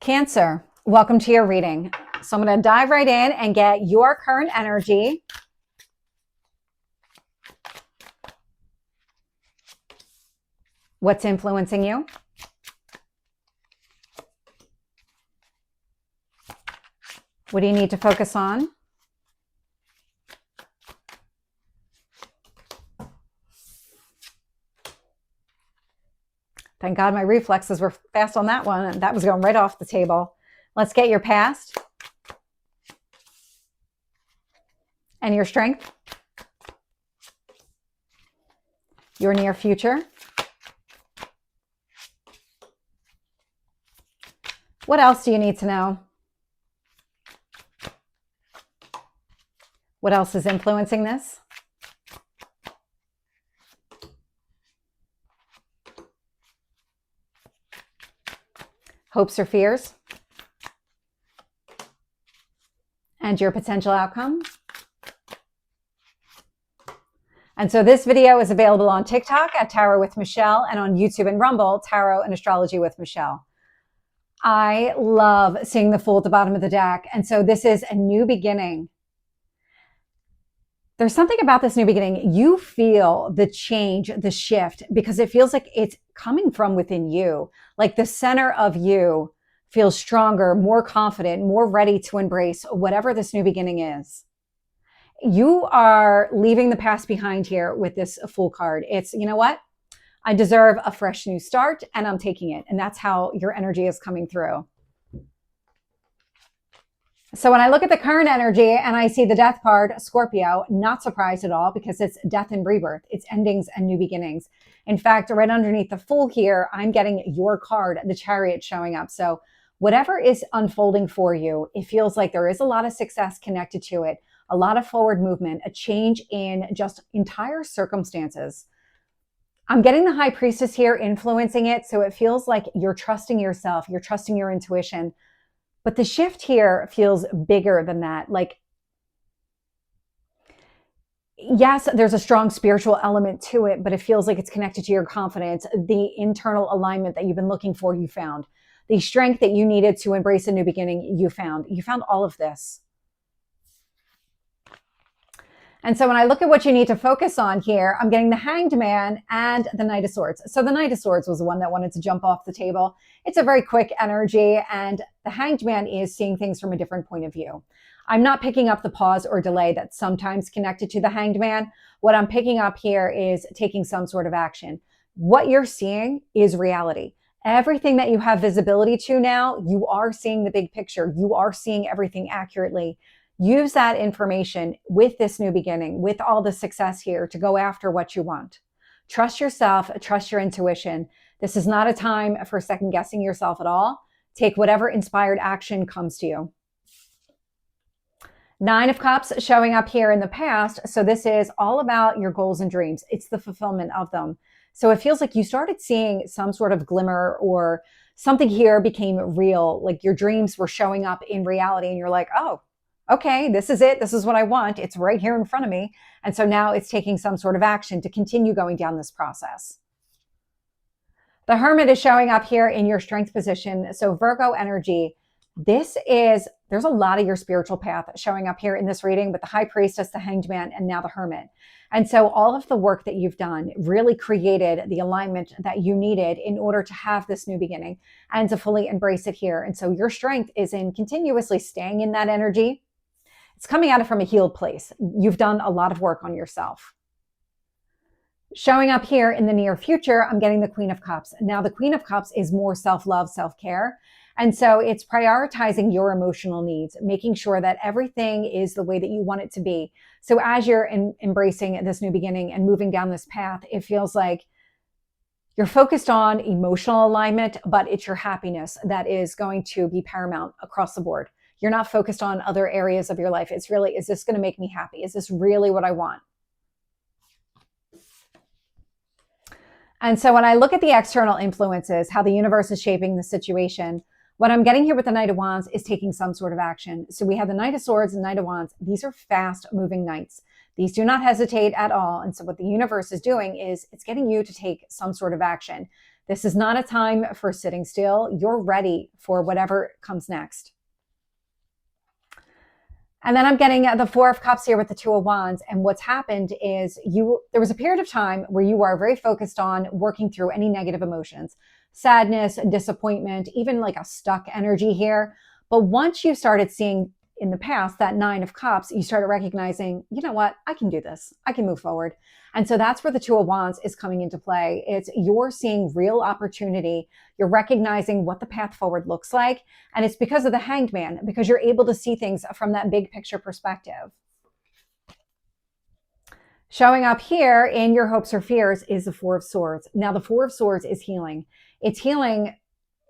Cancer, welcome to your reading. So I'm going to dive right in and get your current energy. What's influencing you? What do you need to focus on? Thank God my reflexes were fast on that one. And that was going right off the table. Let's get your past and your strength. Your near future. What else do you need to know? What else is influencing this? Hopes or fears? And your potential outcome? And so this video is available on TikTok at Tarot with Michelle and on YouTube and Rumble, Tarot and Astrology with Michelle. I love seeing the Fool at the bottom of the deck. And so this is a new beginning. There's something about this new beginning. You feel the change, the shift, because it feels like it's coming from within you. Like the center of you feels stronger, more confident, more ready to embrace whatever this new beginning is. You are leaving the past behind here with this Fool card. It's, you know what? I deserve a fresh new start and I'm taking it. And that's how your energy is coming through. So when I look at the current energy and I see the Death card, Scorpio, not surprised at all because it's death and rebirth. It's endings and new beginnings. In fact, right underneath the Fool here, I'm getting your card, the Chariot, showing up. So whatever is unfolding for you, it feels like there is a lot of success connected to it, a lot of forward movement, a change in just entire circumstances. I'm getting the High Priestess here influencing it. So it feels like you're trusting yourself, you're trusting your intuition. But the shift here feels bigger than that. Like, yes, there's a strong spiritual element to it, but it feels like it's connected to your confidence, the internal alignment that you've been looking for, you found. The strength that you needed to embrace a new beginning, you found. You found all of this. And so when I look at what you need to focus on here, I'm getting the Hanged Man and the Knight of Swords. So the Knight of Swords was the one that wanted to jump off the table. It's a very quick energy, and the Hanged Man is seeing things from a different point of view. I'm not picking up the pause or delay that's sometimes connected to the Hanged Man. What I'm picking up here is taking some sort of action. What you're seeing is reality. Everything that you have visibility to now, you are seeing the big picture. You are seeing everything accurately. Use that information with this new beginning, with all the success here, to go after what you want. Trust yourself, trust your intuition. This is not a time for second guessing yourself at all. Take whatever inspired action comes to you. Nine of Cups showing up here in the past. So this is all about your goals and dreams. It's the fulfillment of them. So it feels like you started seeing some sort of glimmer, or something here became real. Like your dreams were showing up in reality and you're like, oh, okay, this is it. This is what I want. It's right here in front of me. And so now it's taking some sort of action to continue going down this process. The Hermit is showing up here in your strength position. So Virgo energy, there's a lot of your spiritual path showing up here in this reading, but the High Priestess, the Hanged Man, and now the Hermit. And so all of the work that you've done really created the alignment that you needed in order to have this new beginning and to fully embrace it here. And so your strength is in continuously staying in that energy. It's coming at it from a healed place. You've done a lot of work on yourself. Showing up here in the near future, I'm getting the Queen of Cups. Now, the Queen of Cups is more self-love, self-care. And so it's prioritizing your emotional needs, making sure that everything is the way that you want it to be. So as you're embracing this new beginning and moving down this path, it feels like you're focused on emotional alignment, but it's your happiness that is going to be paramount across the board. You're not focused on other areas of your life. It's really, is this going to make me happy? Is this really what I want? And so when I look at the external influences, how the universe is shaping the situation, what I'm getting here with the Knight of Wands is taking some sort of action. So we have the Knight of Swords and Knight of Wands. These are fast moving knights. These do not hesitate at all. And so what the universe is doing is it's getting you to take some sort of action. This is not a time for sitting still. You're ready for whatever comes next. And then I'm getting the Four of Cups here with the Two of Wands. And what's happened is there was a period of time where you are very focused on working through any negative emotions, sadness, disappointment, even like a stuck energy here. But once you started seeing in the past that Nine of Cups, you started recognizing, you know what, I can do this. I can move forward. And so that's where the Two of Wands is coming into play. It's you're seeing real opportunity. You're recognizing what the path forward looks like. And it's because of the Hanged Man, because you're able to see things from that big picture perspective. Showing up here in your hopes or fears is the Four of Swords. Now, the Four of Swords is healing. It's healing,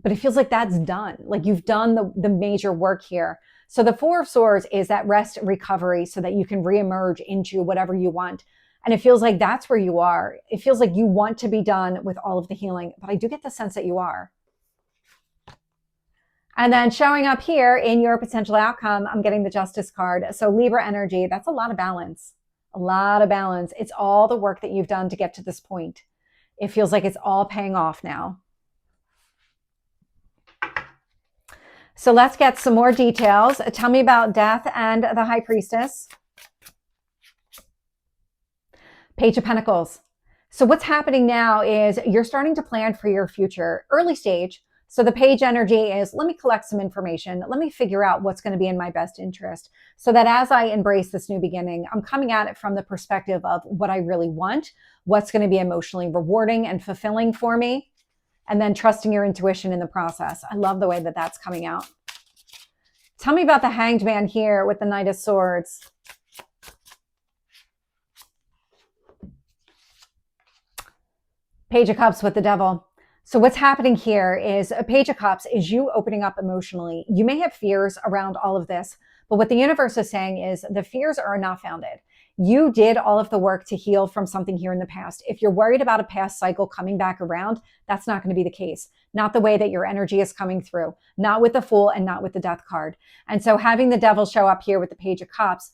but it feels like that's done. Like you've done the major work here. So the Four of Swords is that rest recovery so that you can reemerge into whatever you want. And it feels like that's where you are. It feels like you want to be done with all of the healing, but I do get the sense that you are. And then showing up here in your potential outcome, I'm getting the Justice card. So Libra energy, that's a lot of balance. A lot of balance. It's all the work that you've done to get to this point. It feels like it's all paying off now. So let's get some more details. Tell me about Death and the High Priestess. Page of Pentacles. So what's happening now is you're starting to plan for your future, early stage. So the page energy is, let me collect some information. Let me figure out what's going to be in my best interest so that as I embrace this new beginning, I'm coming at it from the perspective of what I really want, what's going to be emotionally rewarding and fulfilling for me, and then trusting your intuition in the process. I love the way that that's coming out. Tell me about the Hanged Man here with the Knight of Swords. Page of Cups with the Devil. So what's happening here is a Page of Cups is you opening up emotionally. You may have fears around all of this, but what the universe is saying is the fears are not founded. You did all of the work to heal from something here in the past. If you're worried about a past cycle coming back around, that's not going to be the case. Not the way that your energy is coming through, not with the Fool and not with the Death card. And so having the Devil show up here with the Page of Cups,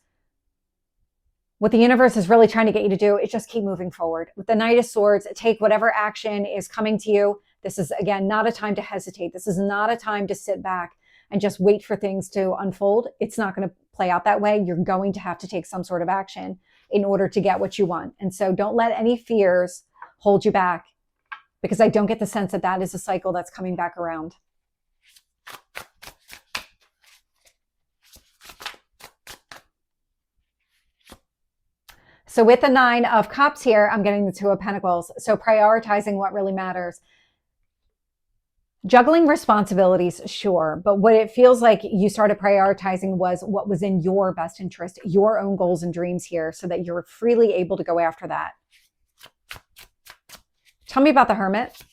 what the universe is really trying to get you to do is just keep moving forward. With the Knight of Swords, take whatever action is coming to you. This is, again, not a time to hesitate. This is not a time to sit back and just wait for things to unfold. It's not going to play out that way. You're going to have to take some sort of action in order to get what you want. And so don't let any fears hold you back, because I don't get the sense that that is a cycle that's coming back around. So with the Nine of Cups here, I'm getting the Two of Pentacles. So prioritizing what really matters. Juggling responsibilities, sure. But what it feels like you started prioritizing was what was in your best interest, your own goals and dreams here, so that you're freely able to go after that. Tell me about the Hermit.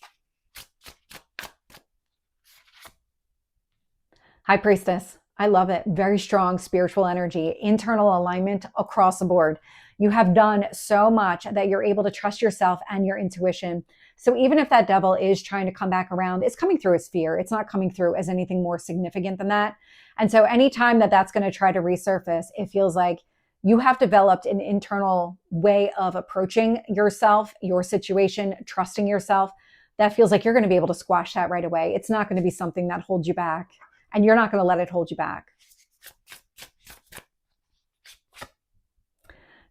High Priestess. I love it. Very strong spiritual energy, internal alignment across the board. You have done so much that you're able to trust yourself and your intuition. So even if that devil is trying to come back around, it's coming through as fear. It's not coming through as anything more significant than that. And so anytime that that's going to try to resurface, it feels like you have developed an internal way of approaching yourself, your situation, trusting yourself. That feels like you're going to be able to squash that right away. It's not going to be something that holds you back, and you're not going to let it hold you back.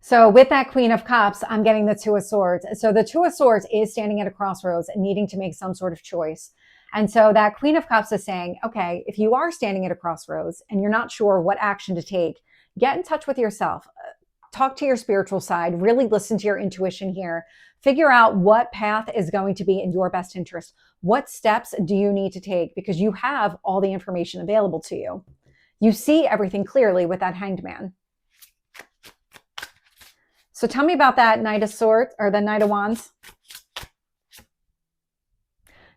So with that Queen of Cups, I'm getting the Two of Swords. So the Two of Swords is standing at a crossroads and needing to make some sort of choice. And so that Queen of Cups is saying, okay, if you are standing at a crossroads and you're not sure what action to take, get in touch with yourself. Talk to your spiritual side. Really listen to your intuition here. Figure out what path is going to be in your best interest. What steps do you need to take? Because you have all the information available to you. You see everything clearly with that Hanged Man. So tell me about that Knight of Swords, or the Knight of Wands.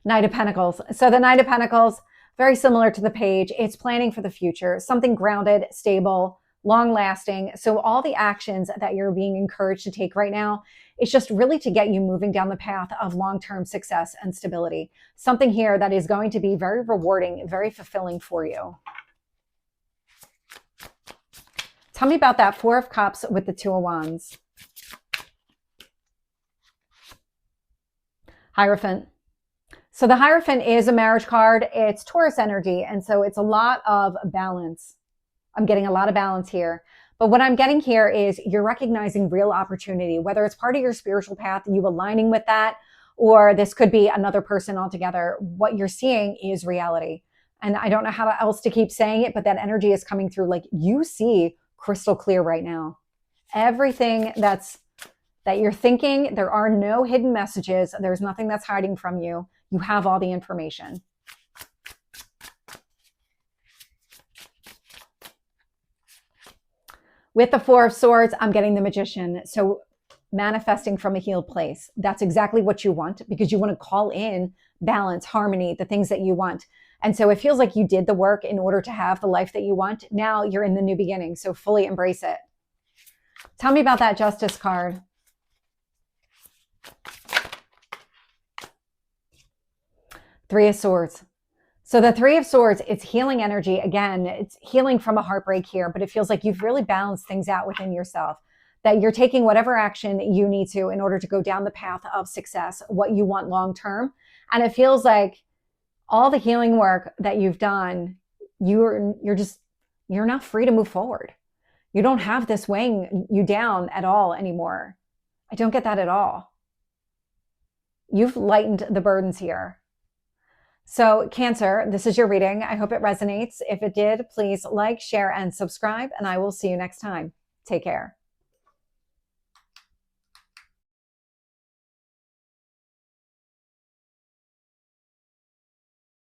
Knight of Pentacles. So the Knight of Pentacles, very similar to the page. It's planning for the future, something grounded, stable, long lasting. So all the actions that you're being encouraged to take right now, it's just really to get you moving down the path of long-term success and stability. Something here that is going to be very rewarding, very fulfilling for you. Tell me about that Four of Cups with the Two of Wands. Hierophant. So the Hierophant is a marriage card. It's Taurus energy. And so it's a lot of balance. I'm getting a lot of balance here. But what I'm getting here is you're recognizing real opportunity, whether it's part of your spiritual path, you aligning with that, or this could be another person altogether. What you're seeing is reality. And I don't know how else to keep saying it, but that energy is coming through. Like, you see crystal clear right now. Everything that you're thinking, there are no hidden messages. There's nothing that's hiding from you. You have all the information. With the Four of Swords, I'm getting the Magician. So manifesting from a healed place. That's exactly what you want, because you want to call in balance, harmony, the things that you want. And so it feels like you did the work in order to have the life that you want. Now you're in the new beginning. So fully embrace it. Tell me about that Justice card. Three of Swords. So the Three of Swords, it's healing energy. Again, it's healing from a heartbreak here, but it feels like you've really balanced things out within yourself, that you're taking whatever action you need to in order to go down the path of success, what you want long-term. And it feels like all the healing work that you've done, you're now free to move forward. You don't have this weighing you down at all anymore. I don't get that at all. You've lightened the burdens here. So Cancer, this is your reading. I hope it resonates. If it did, please like, share, and subscribe, and I will see you next time. Take care.